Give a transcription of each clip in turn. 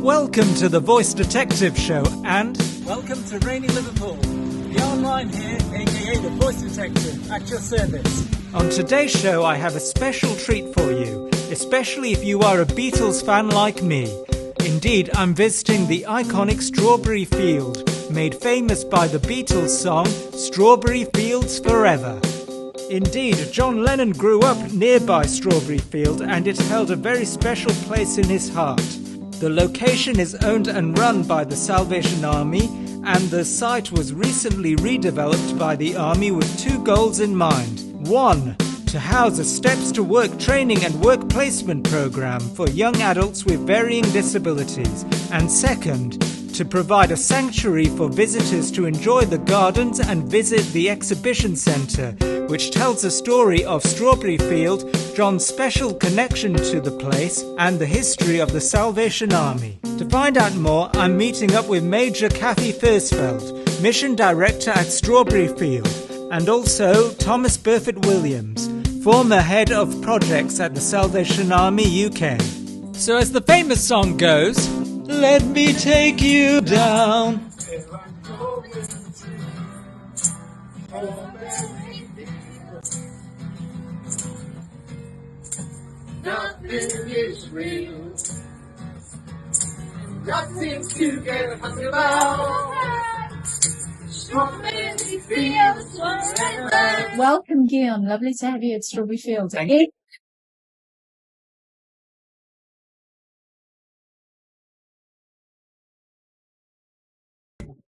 welcome to the Voice Detective Show and welcome to rainy Liverpool. Gyaan Lyon here, aka the Voice Detective, at your service. On today's show I have a special treat for you, especially if you are a Beatles fan like me. Indeed, I'm visiting the iconic Strawberry Field, made famous by the Beatles song Strawberry Fields Forever. Indeed, John Lennon grew up nearby Strawberry Field and it held a very special place in his heart. The location is owned and run by the Salvation Army, and the site was recently redeveloped by the Army with two goals in mind. One, to house a Steps to Work training and work placement program for young adults with varying disabilities. And second, to provide a sanctuary for visitors to enjoy the gardens and visit the exhibition centre, which tells the story of Strawberry Field, John's special connection to the place, and the history of the Salvation Army. To find out more, I'm meeting up with Major Kathy Versfeld, Mission Director at Strawberry Field, and also Thomas Burford Williams, former Head of Projects at the Salvation Army UK. So as the famous song goes, let me take you down. Nothing is real. Nothing to get hung about. Strawberry Fields forever. Welcome, Gyaan. Lovely to have you at Strawberry Fields. Thank you.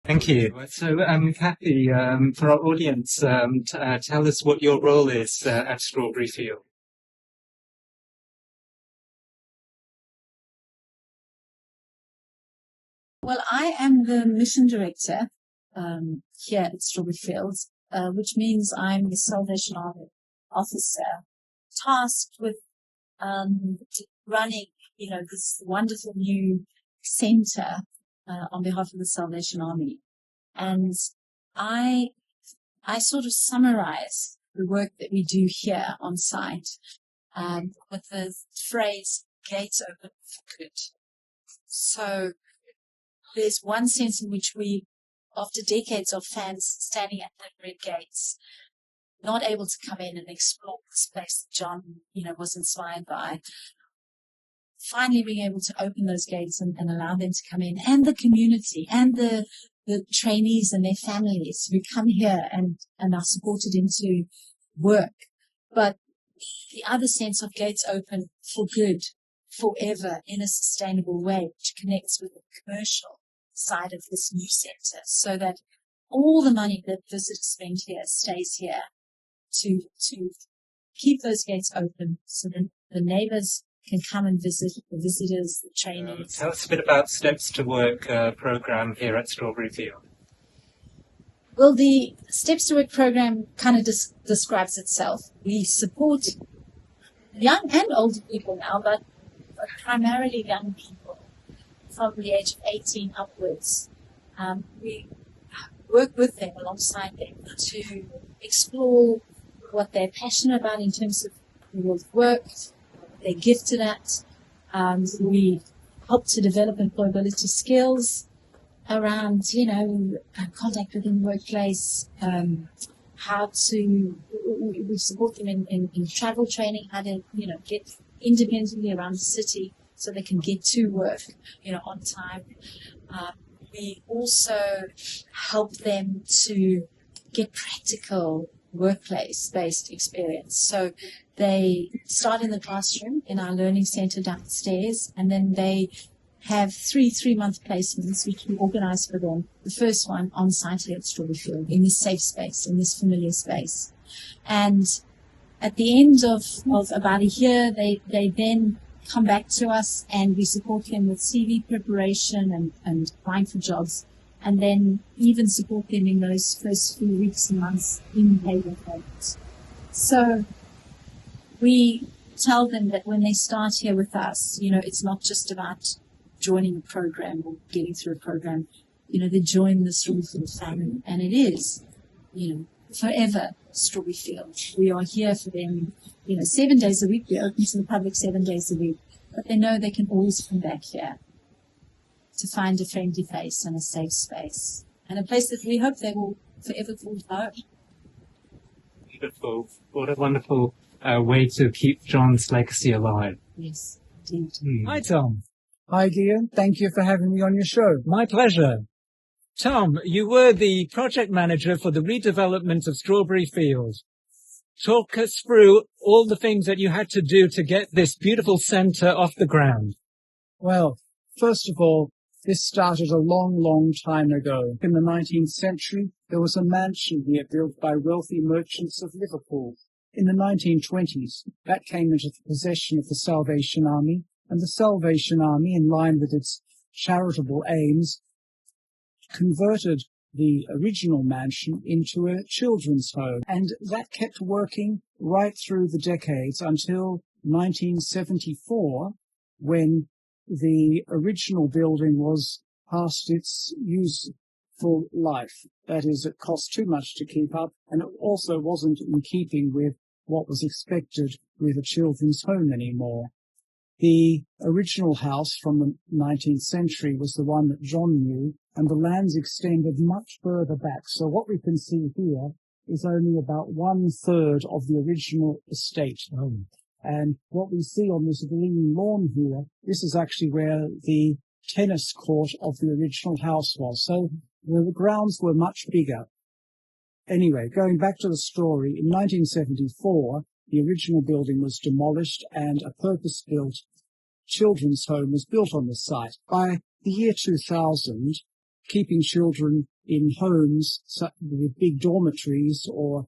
Thank you. So, Kathy, for our audience, tell us what your role is at Strawberry Field. Well, I am the mission director here at Strawberry Fields, which means I'm the Salvation Army officer tasked with running, this wonderful new centre on behalf of the Salvation Army. And I sort of summarize the work that we do here on site with the phrase, gates open for good. So there's one sense in which we, after decades of fans standing at the red gates, not able to come in and explore this place that John, was inspired by, finally being able to open those gates and allow them to come in, and the community and the trainees and their families who come here and are supported into work. But the other sense of gates open for good, forever, in a sustainable way, which connects with the commercial side of this new centre, so that all the money that visitors spend here stays here to keep those gates open so that the neighbours can come and visit, the visitors, the trainees. Tell us a bit about Steps to Work program here at Strawberry Field. Well, the Steps to Work program kind of describes itself. We support young and older people now, but primarily young people from the age of 18 upwards. We work with them, alongside them, to explore what they're passionate about in terms of the world of work, what they're gifted at. We help to develop employability skills around, contact within the workplace, we support them in travel training, how to, get independently around the city so they can get to work, on time. We also help them to get practical workplace-based experience. So they start in the classroom in our learning centre downstairs, and then they have three-month placements, which we organise for them. The first one on site here at Strawberry Field, in this safe space, in this familiar space. And at the end of about a year, they then come back to us, and we support them with CV preparation and applying for jobs, and then even support them in those first few weeks and months in behaviour programs. So we tell them that when they start here with us, it's not just about joining a program or getting through a program. They join the Strawberry Field family, and it is, forever Strawberry Field. We are here for them, 7 days a week. We're open to the public 7 days a week, but they know they can always come back here. to find a friendly face and a safe space, and a place that we hope they will forever call home. Wonderful. What a wonderful way to keep John's legacy alive. Yes, indeed. Hi, Tom. Hi, Gyaan. Thank you for having me on your show. My pleasure. Tom, you were the project manager for the redevelopment of Strawberry Field. Talk us through all the things that you had to do to get this beautiful centre off the ground. Well, first of all, this started a long, long time ago. In the 19th century, there was a mansion here built by wealthy merchants of Liverpool. In the 1920s, that came into the possession of the Salvation Army, and the Salvation Army, in line with its charitable aims, converted the original mansion into a children's home. And that kept working right through the decades until 1974, when the original building was past its useful life. That is, it cost too much to keep up, and it also wasn't in keeping with what was expected with a children's home anymore. The original house from the 19th century was the one that John knew, and the lands extended much further back. So what we can see here is only about 1/3 of the original estate. And what we see on this green lawn here, this is actually where the tennis court of the original house was. So the grounds were much bigger. Anyway, going back to the story, in 1974, the original building was demolished and a purpose-built children's home was built on the site. By the year 2000, keeping children in homes with big dormitories or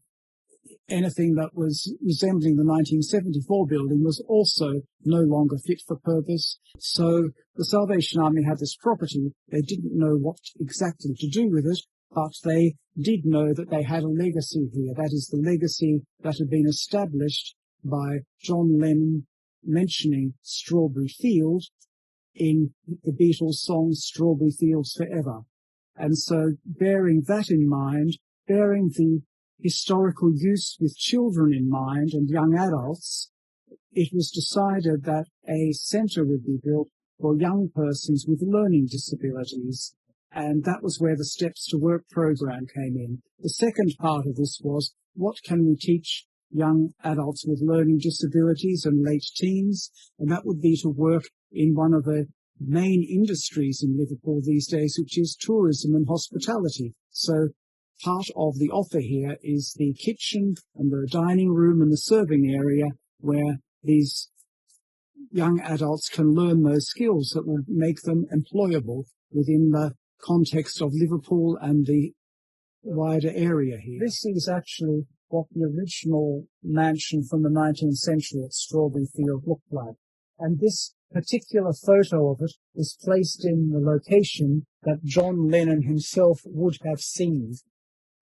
anything that was resembling the 1974 building was also no longer fit for purpose. So the Salvation Army had this property. They didn't know what exactly to do with it, but they did know that they had a legacy here. That is the legacy that had been established by John Lennon mentioning Strawberry Field in the Beatles song Strawberry Fields Forever. And so bearing that in mind, bearing the historical use with children in mind and young adults, it was decided that a centre would be built for young persons with learning disabilities. And that was where the Steps to Work program came in. The second part of this was, what can we teach young adults with learning disabilities and late teens? And that would be to work in one of the main industries in Liverpool these days, which is tourism and hospitality. So part of the offer here is the kitchen and the dining room and the serving area where these young adults can learn those skills that will make them employable within the context of Liverpool and the wider area here. This is actually what the original mansion from the 19th century at Strawberry Field looked like. And this particular photo of it is placed in the location that John Lennon himself would have seen.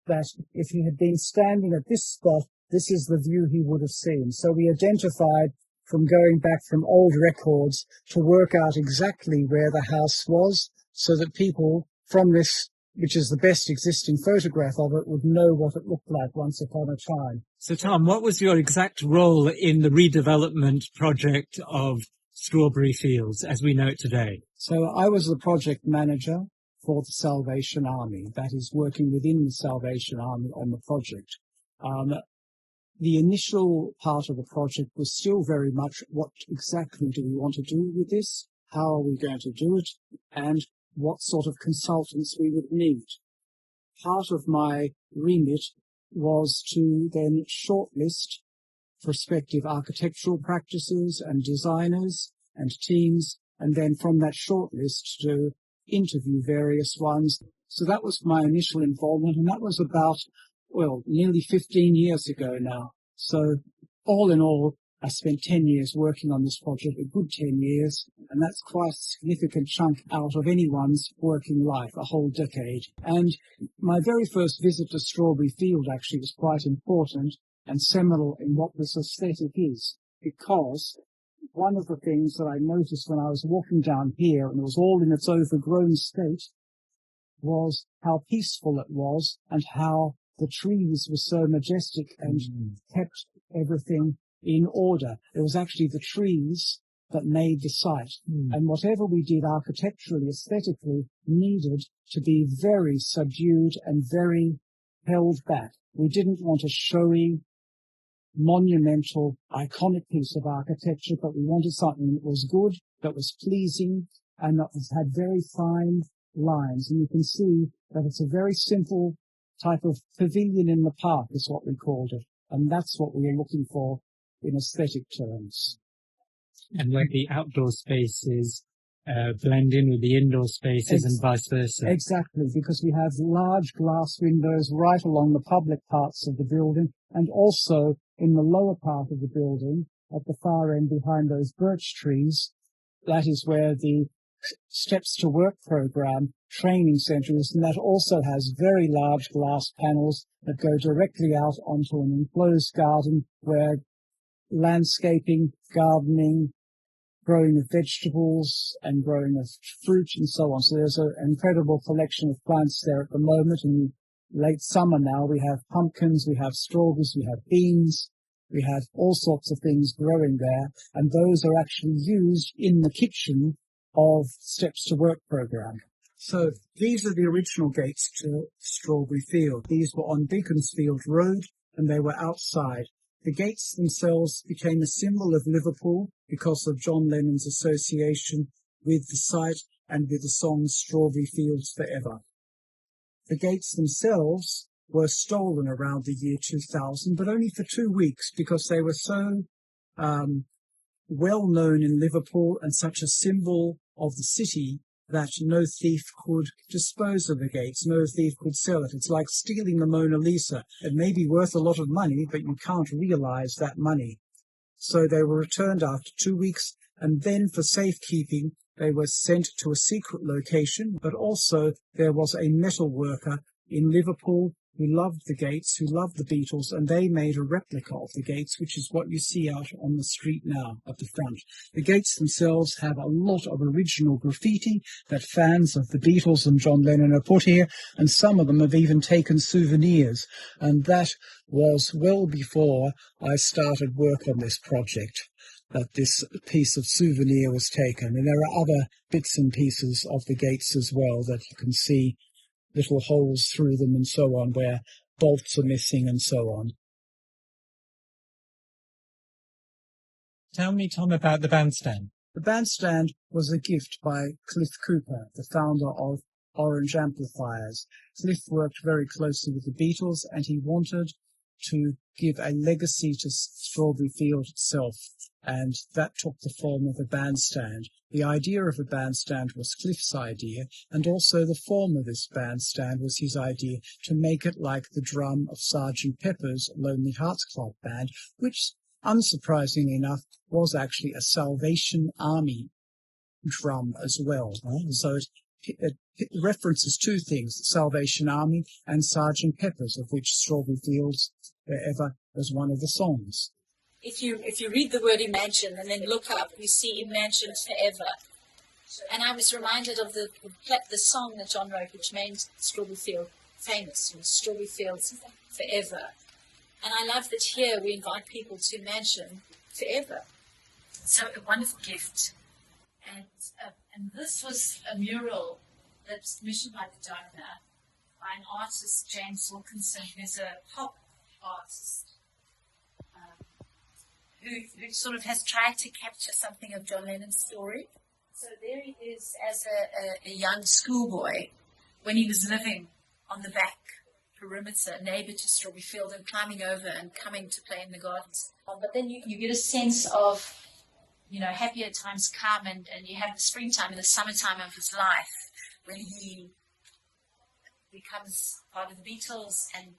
That if he had been standing at this spot, this is the view he would have seen. So we identified from going back from old records to work out exactly where the house was so that people from this, which is the best existing photograph of it, would know what it looked like once upon a time. So, Tom, what was your exact role in the redevelopment project of Strawberry Fields as we know it today? So I was the project manager for the Salvation Army, that is working within the Salvation Army on the project. The initial part of the project was still very much what exactly do we want to do with this, how are we going to do it, and what sort of consultants we would need. Part of my remit was to then shortlist prospective architectural practices and designers and teams, and then from that shortlist to interview various ones. So that was my initial involvement, and that was about, nearly 15 years ago now. So all in all, I spent 10 years working on this project, a good 10 years, and that's quite a significant chunk out of anyone's working life, a whole decade. And my very first visit to Strawberry Field actually was quite important and seminal in what this aesthetic is, because one of the things that I noticed when I was walking down here, and it was all in its overgrown state, was how peaceful it was and how the trees were so majestic and kept everything in order. It was actually the trees that made the site. And whatever we did architecturally, aesthetically, needed to be very subdued and very held back. We didn't want a showy, monumental, iconic piece of architecture, but we wanted something that was good, that was pleasing, and that had very fine lines. And you can see that it's a very simple type of pavilion in the park is what we called it. And that's what we were looking for in aesthetic terms. And where the outdoor spaces blend in with the indoor spaces and vice versa. Exactly, because we have large glass windows right along the public parts of the building, and also in the lower part of the building, at the far end behind those birch trees. That is where the Steps to Work program training centre is, and that also has very large glass panels that go directly out onto an enclosed garden where landscaping, gardening, growing of vegetables and growing of fruit and so on. So there's an incredible collection of plants there at the moment. In late summer now, we have pumpkins, we have strawberries, we have beans, we have all sorts of things growing there. And those are actually used in the kitchen of Steps to Work program. So these are the original gates to Strawberry Field. These were on Beaconsfield Road and they were outside. The gates themselves became a symbol of Liverpool because of John Lennon's association with the site and with the song Strawberry Fields Forever. The gates themselves were stolen around the year 2000, but only for 2 weeks because they were so well known in Liverpool and such a symbol of the city that no thief could dispose of the gates, no thief could sell it. It's like stealing the Mona Lisa. It may be worth a lot of money, but you can't realize that money. So they were returned after 2 weeks, and then for safekeeping, they were sent to a secret location, but also there was a metal worker in Liverpool who loved the gates, who loved the Beatles, and they made a replica of the gates, which is what you see out on the street now at the front. The gates themselves have a lot of original graffiti that fans of the Beatles and John Lennon have put here, and some of them have even taken souvenirs. And that was well before I started work on this project, that this piece of souvenir was taken. And there are other bits and pieces of the gates as well that you can see little holes through them and so on, where bolts are missing and so on. Tell me, Tom, about the bandstand. The bandstand was a gift by Cliff Cooper, the founder of Orange Amplifiers. Cliff worked very closely with the Beatles, and he wanted to give a legacy to Strawberry Field itself, and that took the form of a bandstand. The idea of a bandstand was Cliff's idea, and also the form of this bandstand was his idea, to make it like the drum of Sgt. Pepper's Lonely Hearts Club Band, which, unsurprisingly enough, was actually a Salvation Army drum as well. So it references two things, the Salvation Army and Sgt. Pepper's, of which Strawberry Fields Forever was one of the songs. If you read the word Imagine and then look up, you see Imagine Forever. And I was reminded of the song that John wrote, which made Strawberry Field famous, Strawberry Fields Forever. And I love that here we invite people to imagine forever. So a wonderful gift. And this was a mural that was commissioned by the donor, by an artist, James Wilkinson, who's a pop artist, who sort of has tried to capture something of John Lennon's story. So there he is as a young schoolboy when he was living on the back perimeter, neighbour to Strawberry Field, and climbing over and coming to play in the gardens. But then you get a sense of, happier times come, and you have the springtime and the summertime of his life when he becomes part of the Beatles and,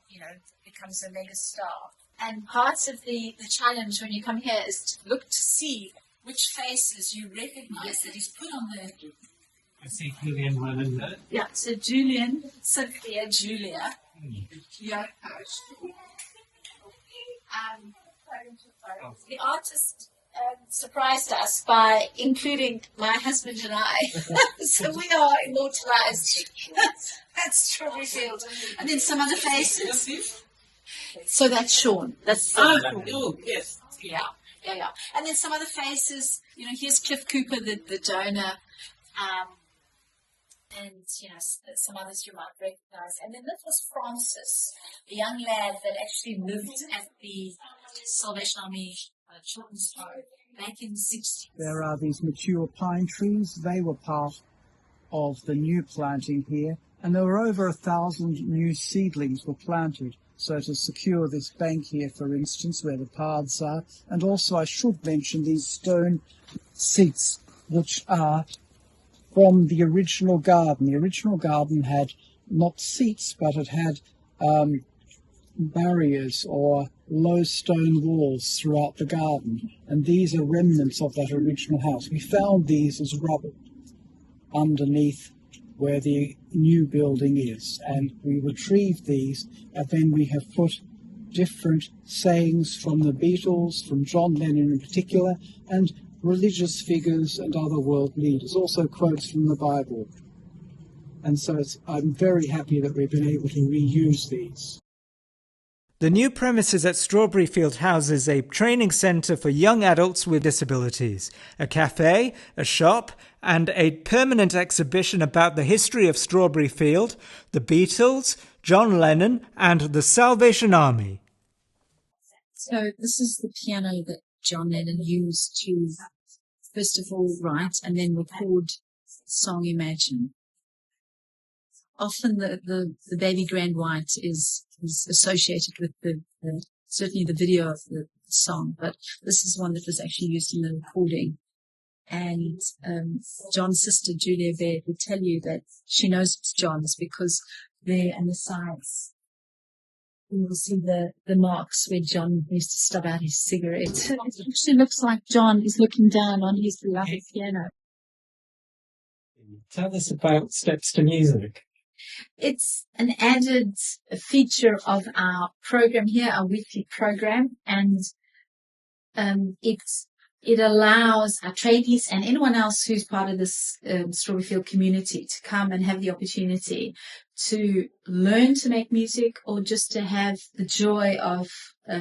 becomes a mega star. And part of the challenge when you come here is to look to see which faces you recognize that he's put on the... I see Julian Lennon there. Yeah, so Julian, Sophia, Julia. Yeah. The artist surprised us by including my husband and I. So we are immortalized. That's Strawberry Field. And then some other faces. So that's Sean. That's oh, yes. Yeah. yeah. And then some other faces, here's Cliff Cooper, the donor, and, some others you might recognize. And then this was Francis, a young lad that actually lived at the Salvation Army children's home back in the 60s. There are these mature pine trees. They were part of the new planting here. And there were over 1,000 new seedlings were planted. So to secure this bank here, for instance, where the paths are. And also I should mention these stone seats, which are from the original garden. The original garden had not seats, but it had barriers or low stone walls throughout the garden. And these are remnants of that original house. We found these as rubble underneath where the new building is. And we retrieved these, and then we have put different sayings from the Beatles, from John Lennon in particular, and religious figures and other world leaders, also quotes from the Bible. And so I'm very happy that we've been able to reuse these. The new premises at Strawberry Field houses a training centre for young adults with disabilities, a cafe, a shop, and a permanent exhibition about the history of Strawberry Field, the Beatles, John Lennon, and the Salvation Army. So this is the piano that John Lennon used to, first of all, write and then record the song Imagine. Often the Baby Grand White is associated with certainly the video of the song, but this is one that was actually used in the recording. And John's sister, Julia Baird, would tell you that she knows it's John's because there on the sides you will see the marks where John used to stub out his cigarette. It actually looks like John is looking down on his beloved piano. Tell us about Steps to Music. It's an added feature of our program here, our weekly program, and it allows our tradies and anyone else who's part of this Strawberry Field community to come and have the opportunity to learn to make music, or just to have the joy of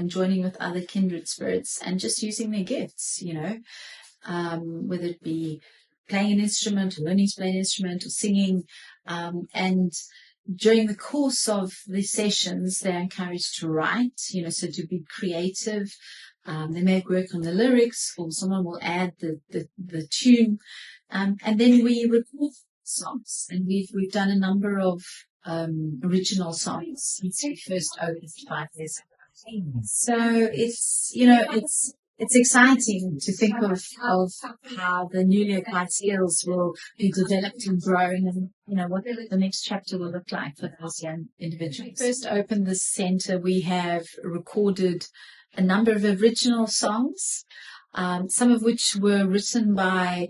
joining with other kindred spirits and just using their gifts, whether it be playing an instrument, or learning to play an instrument, or singing. And during the course of the sessions, they're encouraged to write, so to be creative. They may work on the lyrics, or someone will add the tune. And then we record songs, and we've done a number of original songs since we first opened 5 years ago. So it's exciting to think of how the newly acquired skills will be developed and grown, and what the next chapter will look like for those young individuals. When we first opened this centre, we have recorded a number of original songs, some of which were written by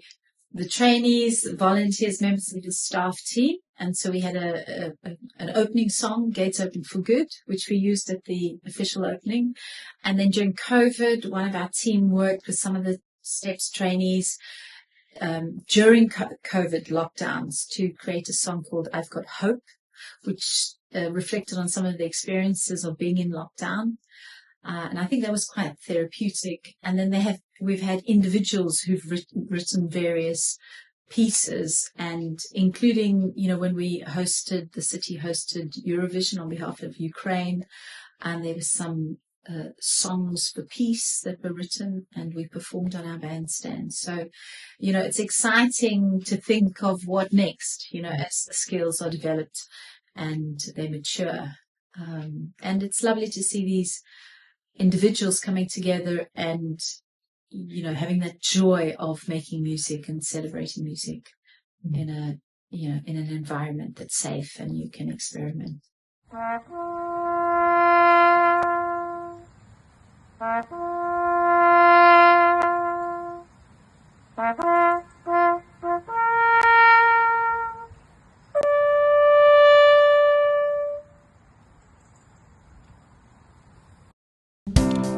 the trainees, volunteers, members of the staff team. And so we had an opening song, Gates Open for Good, which we used at the official opening. And then during COVID, one of our team worked with some of the STEPS trainees during COVID lockdowns to create a song called I've Got Hope, which reflected on some of the experiences of being in lockdown. And I think that was quite therapeutic. And then we've had individuals who've written various pieces, and including, when the city hosted Eurovision on behalf of Ukraine, and there were some songs for peace that were written, and we performed on our bandstand. So, it's exciting to think of what next, as the skills are developed and they mature. And it's lovely to see these individuals coming together and having that joy of making music and celebrating music in an environment that's safe and you can experiment.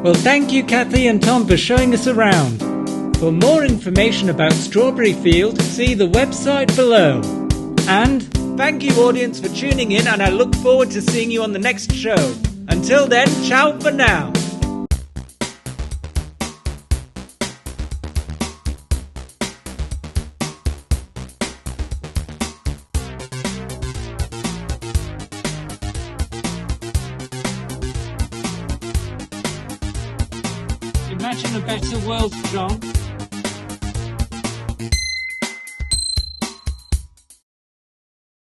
Well, thank you, Kathy and Tom, for showing us around. For more information about Strawberry Field, see the website below. And thank you, audience, for tuning in, and I look forward to seeing you on the next show. Until then, ciao for now. imagine a better world, John?